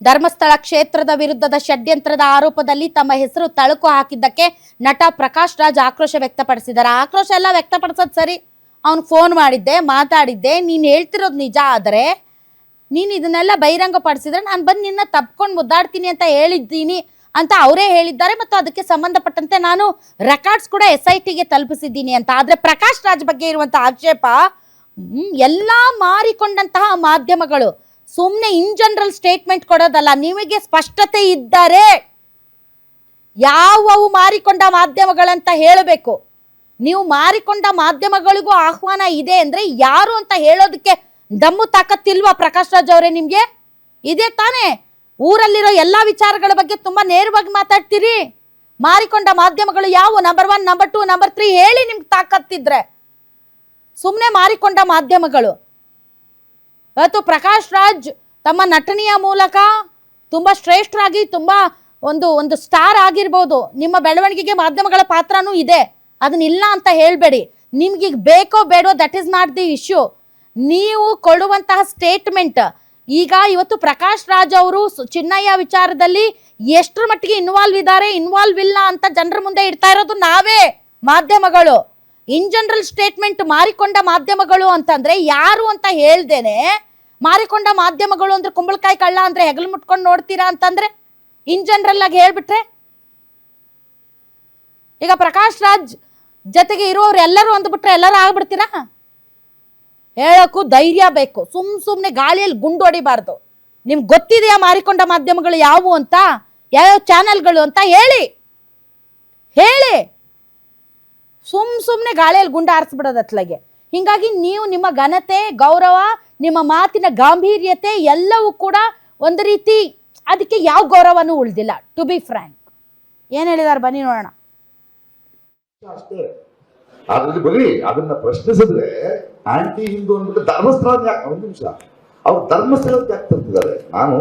ಧರ್ಮಸ್ಥಳ ಕ್ಷೇತ್ರದ ವಿರುದ್ಧದ ಷಡ್ಯಂತ್ರದ ಆರೋಪದಲ್ಲಿ ತಮ್ಮ ಹೆಸರು ತಳುಕು ಹಾಕಿದ್ದಕ್ಕೆ ನಟ ಪ್ರಕಾಶ್ ರಾಜ್ ಆಕ್ರೋಶ ವ್ಯಕ್ತಪಡಿಸಿದ್ದಾರೆ. ಆಕ್ರೋಶ ಎಲ್ಲ ವ್ಯಕ್ತಪಡಿಸೋದು ಸರಿ, ಅವನು ಫೋನ್ ಮಾಡಿದ್ದೆ, ಮಾತಾಡಿದ್ದೆ, ನೀನು ಹೇಳ್ತಿರೋದು ನಿಜ ಆದರೆ ನೀನು ಇದನ್ನೆಲ್ಲ ಬಹಿರಂಗ ಪಡಿಸಿದ್ರೆ ನಾನು ಬಂದು ನಿನ್ನ ತಪ್ಕೊಂಡು ಮುದ್ದಾಡ್ತೀನಿ ಅಂತ ಹೇಳಿದ್ದೀನಿ ಅಂತ ಅವರೇ ಹೇಳಿದ್ದಾರೆ. ಮತ್ತು ಅದಕ್ಕೆ ಸಂಬಂಧಪಟ್ಟಂತೆ ನಾನು ರೆಕಾರ್ಡ್ಸ್ ಕೂಡ SITಗೆ ತಲುಪಿಸಿದ್ದೀನಿ ಅಂತ. ಆದರೆ ಪ್ರಕಾಶ್ ರಾಜ್ ಬಗ್ಗೆ ಇರುವಂಥ ಆಕ್ಷೇಪ ಎಲ್ಲ ಮಾರಿಕೊಂಡಂತಹ ಮಾಧ್ಯಮಗಳು ಸುಮ್ಮನೆ ಇನ್ ಜನರಲ್ ಸ್ಟೇಟ್ಮೆಂಟ್ ಕೊಡೋದಲ್ಲ, ನಿಮಗೆ ಸ್ಪಷ್ಟತೆ ಇದ್ದರೆ ಯಾವುವು ಮಾರಿಕೊಂಡ ಮಾಧ್ಯಮಗಳಂತ ಹೇಳಬೇಕು. ನೀವು ಮಾರಿಕೊಂಡ ಮಾಧ್ಯಮಗಳಿಗೂ ಆಹ್ವಾನ ಇದೆ ಅಂದ್ರೆ ಯಾರು ಅಂತ ಹೇಳೋದಕ್ಕೆ ದಮ್ಮು ತಾಕತ್ತಿಲ್ವಾ ಪ್ರಕಾಶ್ ರಾಜ್ ಅವರೇ? ನಿಮ್ಗೆ ಇದೆ ತಾನೇ? ಊರಲ್ಲಿರೋ ಎಲ್ಲಾ ವಿಚಾರಗಳ ಬಗ್ಗೆ ತುಂಬಾ ನೇರವಾಗಿ ಮಾತಾಡ್ತೀರಿ. ಮಾರಿಕೊಂಡ ಮಾಧ್ಯಮಗಳು ಯಾವ ನಂಬರ್ 1, ನಂಬರ್ 2, ನಂಬರ್ 3 ಹೇಳಿ ನಿಮ್ಗೆ ತಾಕತ್ತಿದ್ರೆ. ಸುಮ್ಮನೆ ಮಾರಿಕೊಂಡ ಮಾಧ್ಯಮಗಳು. ಇವತ್ತು ಪ್ರಕಾಶ್ ರಾಜ್ ತಮ್ಮ ನಟನೆಯ ಮೂಲಕ ತುಂಬಾ ಶ್ರೇಷ್ಠರಾಗಿ ತುಂಬಾ ಒಂದು ಸ್ಟಾರ್ ಆಗಿರ್ಬೋದು. ನಿಮ್ಮ ಬೆಳವಣಿಗೆಗೆ ಮಾಧ್ಯಮಗಳ ಪಾತ್ರನೂ ಇದೆ, ಅದನ್ನಿಲ್ಲ ಅಂತ ಹೇಳ್ಬೇಡಿ. ನಿಮ್ಗೆ ಬೇಕೋ ಬೇಡೋ that is not the issue. ನೀವು ಕೊಡುವಂತಹ ಸ್ಟೇಟ್ಮೆಂಟ್ ಈಗ ಇವತ್ತು ಪ್ರಕಾಶ್ ರಾಜ್ ಅವರು ಚಿನ್ನಯ್ಯ ವಿಚಾರದಲ್ಲಿ ಎಷ್ಟರ ಮಟ್ಟಿಗೆ ಇನ್ವಾಲ್ವ್ ಇಲ್ಲ ಅಂತ ಜನರ ಮುಂದೆ ಇಡ್ತಾ ಇರೋದು ನಾವೇ ಮಾಧ್ಯಮಗಳು. ಇನ್ ಜನರಲ್ ಸ್ಟೇಟ್ಮೆಂಟ್ ಮಾರಿಕೊಂಡ ಮಾಧ್ಯಮಗಳು ಅಂತಂದ್ರೆ ಯಾರು ಅಂತ ಹೇಳ್ದೇನೆ ಮಾರಿಕೊಂಡ ಮಾಧ್ಯಮಗಳು ಅಂದ್ರೆ ಕುಂಬಳಕಾಯಿ ಕಳ್ಳ ಅಂದ್ರೆ ಹೆಗಲು ಮುಟ್ಕೊಂಡು ನೋಡ್ತೀರಾ ಅಂತಂದ್ರೆ ಇನ್ ಜನರಲ್ ಆಗಿ ಹೇಳ್ಬಿಟ್ರೆ, ಈಗ ಪ್ರಕಾಶ್ ರಾಜ್ ಜೊತೆಗೆ ಇರೋರು ಎಲ್ಲರೂ ಅಂದ್ಬಿಟ್ರೆ ಎಲ್ಲರೂ ಆಗ್ಬಿಡ್ತೀರಾ? ಹೇಳಕ್ಕೂ ಧೈರ್ಯ ಬೇಕು. ಸುಮ್ಮನೆ ಗಾಳಿಯಲ್ಲಿ ಗುಂಡು ಹೊಡಿಬಾರ್ದು. ನಿಮ್ಗೆ ಗೊತ್ತಿದೆಯಾ ಮಾರಿಕೊಂಡ ಮಾಧ್ಯಮಗಳು ಯಾವುವು ಅಂತ, ಯಾವ್ಯಾವ ಚಾನೆಲ್ಗಳು ಅಂತ ಹೇಳಿ. ಸುಮ್ಮನೆ ಗಾಳಿಯಲ್ಲಿ ಗುಂಡು ಆರಿಸ್ಬಿಡೋದು ಅತ್ಲಾಗೆ. ಹಿಂಗಾಗಿ ನೀವು ನಿಮ್ಮ ಘನತೆ, ಗೌರವ, ನಿಮ್ಮ ಮಾತಿನ ಗಾಂಭೀರ್ಯತೆ ಎಲ್ಲವೂ ಕೂಡ ಒಂದು ರೀತಿ ಅದಕ್ಕೆ ಯಾವ ಗೌರವನೂ ಉಳಿದಿಲ್ಲ. To be frank. ಏನ್ ಹೇಳಿದಾರೆ ಬನ್ನಿ ನೋಡೋಣ. ಅಷ್ಟೇ. ಅದ್ರಲ್ಲಿ ಬರೀ ಅದನ್ನ ಪ್ರಶ್ನಿಸಿದ್ರೆ ಆಂಟಿ ಹಿಂದೂ ಅಂದ್ಬಿಟ್ಟು ಧರ್ಮಸ್ಥಳ ಒಂದು ನಿಮಿಷ ಅವ್ರು ಧರ್ಮಸ್ಥಳಕ್ಕೆ ಯಾಕೆ ತಂದಿದ್ದಾರೆ? ನಾನು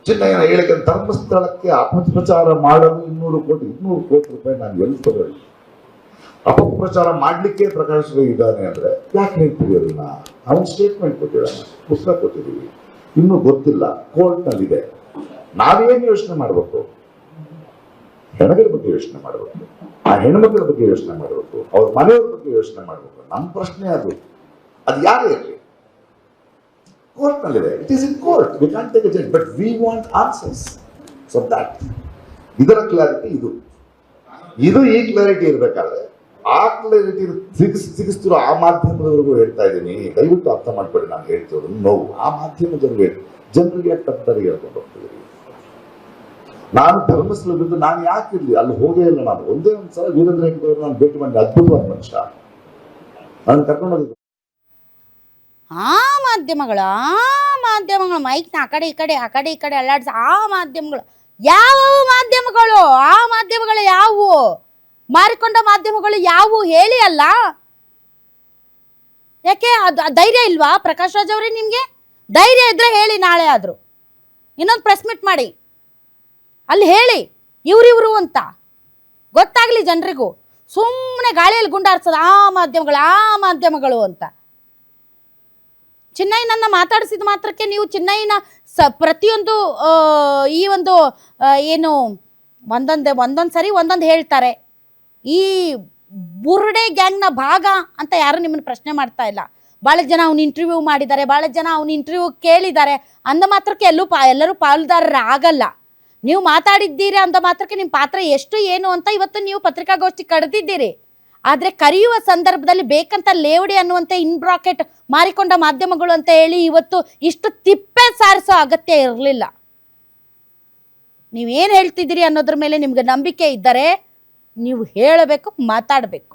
ಚಿನ್ನಯ್ಯನ ಹೇಳಿಕೆ ಧರ್ಮಸ್ಥಳಕ್ಕೆ ಅಪಪ್ರಚಾರ ಮಾಡಲು 200 ಕೋಟಿ ರೂಪಾಯಿ ನಾನು ಎಲ್ಲಿ ತಗೊಳ್ಳಿ? ಅಪಪ್ರಚಾರ ಮಾಡ್ಲಿಕ್ಕೆ ಪ್ರಕಾಶ್ ಇದ್ದಾನೆ ಅಂದ್ರೆ ಯಾಕೆ ನೀವು ತೆಗೆಯೋದಿಲ್ಲ? ಅವನು ಸ್ಟೇಟ್ಮೆಂಟ್ ಕೊಟ್ಟಿದ್ದಾನೆ, ಪುಸ್ತಕ ಕೊಟ್ಟಿದ್ದೀವಿ, ಇನ್ನೂ ಗೊತ್ತಿಲ್ಲ, ಕೋರ್ಟ್ ನಲ್ಲಿದೆ. ನಾವೇನು ಯೋಚನೆ ಮಾಡ್ಬೇಕು? ಹೆಣಗಳ ಬಗ್ಗೆ ಯೋಚನೆ ಮಾಡಬೇಕು, ಆ ಹೆಣ್ಮಕ್ಳ ಬಗ್ಗೆ ಯೋಚನೆ ಮಾಡಬೇಕು, ಅವ್ರ ಮನೆಯವ್ರ ಬಗ್ಗೆ ಯೋಚನೆ ಮಾಡಬೇಕು. ನಮ್ಮ ಪ್ರಶ್ನೆ ಅದು ಯಾರೇ ಇರಲಿ, ಕೋರ್ಟ್ ನಲ್ಲಿದೆ. It is in court, we can take A judge, but we want answers. So that ಇದರ ಕ್ಲಾರಿಟಿ ಇದು ಈ ಕ್ಲಾರಿಟಿ ಇರ್ಬೇಕಾದ್ರೆ ಆ ಕ್ಲಾರಿಟಿ ಸಿಗಿಸ್ತಿರೋ ಆ ಮಾಧ್ಯಮದವರೆಗೂ ಹೇಳ್ತಾ ಇದ್ದೀನಿ, ದಯವಿಟ್ಟು ಅರ್ಥ ಮಾಡ್ಬೇಡಿ. ನಾನು ಹೇಳ್ತಿರೋದು ನೋವು ಆ ಮಾಧ್ಯಮದವ್ರಿಗೆ ಜನರಿಗೆ ತಪ್ಪದಾರಿಗೆ ಹೇಳ್ಕೊಂಡು ಹೋಗ್ತಿದ್ದೀನಿ. ನಾನು ಧರ್ಮಸ್ಥಳ ಬಿದ್ದು ನಾನು ಯಾಕಿರ್ಲಿ ಅಲ್ಲಿ ಹೋಗೇ ಇಲ್ಲ. ನಾನು ಒಂದೇ ಒಂದ್ಸಲ ವೀರೇಂದ್ರ ಹೆಗ್ಗಡೆ ನಾನು ಭೇಟಿ ಮಾಡಿ, ಅದ್ಭುತವಾದ ಮನುಷ್ಯ, ನಾನು ಕರ್ಕೊಂಡು ಹೋಗಿದ್ದೆ. ಆ ಮಾಧ್ಯಮಗಳು ಮೈಕ್ನ ಆ ಕಡೆ ಈ ಕಡೆ ಅಲ್ಲಾಡ್ಸ ಆ ಮಾಧ್ಯಮಗಳು ಯಾವ ಮಾಧ್ಯಮಗಳು? ಆ ಮಾಧ್ಯಮಗಳು ಯಾವುವು? ಮಾರಿಕೊಂಡ ಮಾಧ್ಯಮಗಳು ಯಾವುವು ಹೇಳಿ ಅಲ್ಲ. ಯಾಕೆ ಧೈರ್ಯ ಇಲ್ವಾ ಪ್ರಕಾಶ್ ರಾಜ್ ಅವರೇ? ನಿಮ್ಗೆ ಧೈರ್ಯ ಇದ್ರೆ ಹೇಳಿ, ನಾಳೆ ಆದ್ರು ಇನ್ನೊಂದು ಪ್ರೆಸ್ ಮೀಟ್ ಮಾಡಿ, ಅಲ್ಲಿ ಹೇಳಿ ಇವ್ರಿವ್ರು ಅಂತ ಗೊತ್ತಾಗ್ಲಿ ಜನರಿಗೂ. ಸುಮ್ಮನೆ ಗಾಳಿಯಲ್ಲಿ ಗುಂಡಾರ್ಸೋದು ಆ ಮಾಧ್ಯಮಗಳು ಅಂತ. ಚಿನ್ನಯ್ಯನನ್ನ ಮಾತಾಡಿಸಿದ ಮಾತ್ರಕ್ಕೆ ನೀವು ಚಿನ್ನಯ್ಯನ ಪ್ರತಿಯೊಂದು ಈ ಒಂದು ಏನು ಒಂದೊಂದು ಸರಿ ಒಂದೊಂದು ಹೇಳ್ತಾರೆ. ಈ ಬುರ್ಡೆ ಗ್ಯಾಂಗ್ನ ಭಾಗ ಅಂತ ಯಾರು ನಿಮ್ಮನ್ನು ಪ್ರಶ್ನೆ ಮಾಡ್ತಾ ಇಲ್ಲ. ಭಾಳ ಜನ ಅವ್ನು ಇಂಟರ್ವ್ಯೂ ಮಾಡಿದ್ದಾರೆ, ಭಾಳ ಜನ ಅವ್ನ ಇಂಟರ್ವ್ಯೂ ಕೇಳಿದ್ದಾರೆ. ಅಂದ ಮಾತ್ರಕ್ಕೆ ಎಲ್ಲರೂ ಪಾಲುದಾರರ ಆಗಲ್ಲ. ನೀವು ಮಾತಾಡಿದ್ದೀರಿ ಅಂದ ಮಾತ್ರಕ್ಕೆ ನಿಮ್ಮ ಪಾತ್ರ ಎಷ್ಟು ಏನು ಅಂತ ಇವತ್ತು ನೀವು ಪತ್ರಿಕಾಗೋಷ್ಠಿ ಕರೆದಿದ್ದೀರಿ. ಆದರೆ ಕರೆಯುವ ಸಂದರ್ಭದಲ್ಲಿ ಬೇಕಂತ ಲೇವಡಿ ಅನ್ನುವಂತೆ ಇನ್ ಬ್ರಾಕೆಟ್ ಮಾರಿಕೊಂಡ ಮಾಧ್ಯಮಗಳು ಅಂತ ಹೇಳಿ ಇವತ್ತು ಇಷ್ಟು ತಿಪ್ಪೆ ಸಾರಿಸೋ ಅಗತ್ಯ ಇರಲಿಲ್ಲ. ನೀವೇನು ಹೇಳ್ತಿದ್ದೀರಿ ಅನ್ನೋದ್ರ ಮೇಲೆ ನಿಮ್ಗೆ ನಂಬಿಕೆ ಇದ್ದರೆ ನೀವು ಹೇಳಬೇಕು, ಮಾತಾಡಬೇಕು.